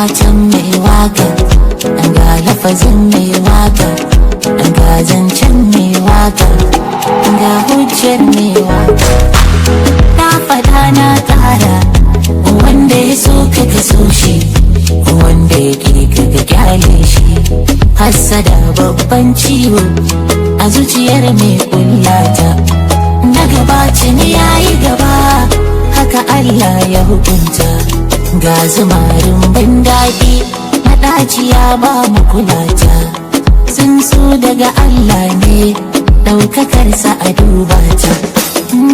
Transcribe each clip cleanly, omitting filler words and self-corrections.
fatan mai waka, ga lafazin mai waka, ga zancen mai waka, ga hujjar mai waka. Na faɗa na ƙara, wanda ya so ka so shi, wanda ya ƙi ka kyale shi. Hassada babban ciwo a zuciyar mai kullata, na gabacin yayi gaba, haka Allah ya hukunta. Ga zumarin ban daɗi na ɗaciya ba mu kulata, tsuntsu daga Allah ne ɗaukakarsa a duba ta.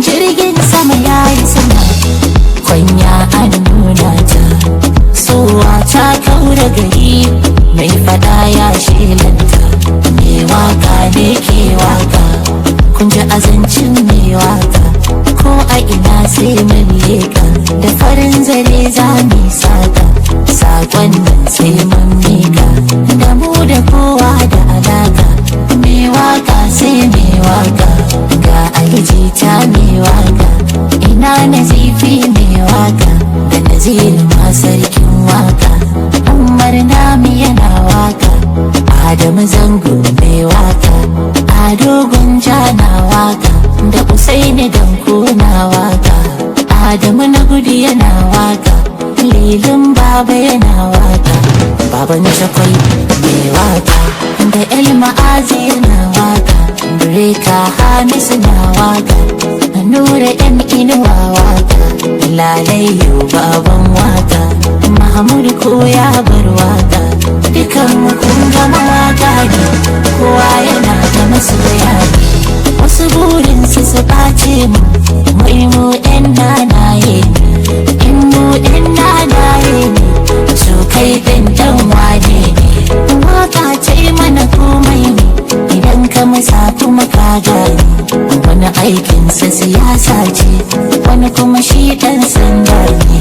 Jirgin sama yayi sama, kwanya an nuna ta, sowa ta kaura gari, mai fada ya shelanta. Mai waka ne ke waka, kun ji azancin mai waka, ko a ina sai mun leka, da farin zare za mu saka, sakon nan sai mun mika, da mu da kowa da alaka. Mai waka sai mai waka, ga aljita mai waka, ina nazifi mai waka, da nazirin ma sarkin waka. Umar nami yana waka, Adamu zango mai waka, Ado Gunja na waka, da Usaini Danko na waka, Adamu na gudu yana waka, Lilin Baba yana waka, Baban Shakwai mai waka, da Elma'azi yana waka, Breka Hamisu na waka, Nura yan Inuwa waka, Lalayo baban waka, Mahmud ko ya bar waka. Dukan mu kun gama waka ne, kowa yana da masoya ne. Wasu burin su ɓace mu, wai mu ɗan nanaye ne. In mu ɗan nanaye ne, to kai ɗan wane ne. Waka ta yi mana komai ne, idan ka musa kuma ka gane. Wani aikinsa siyasa ce, wani kuma shi ɗan sanda ne.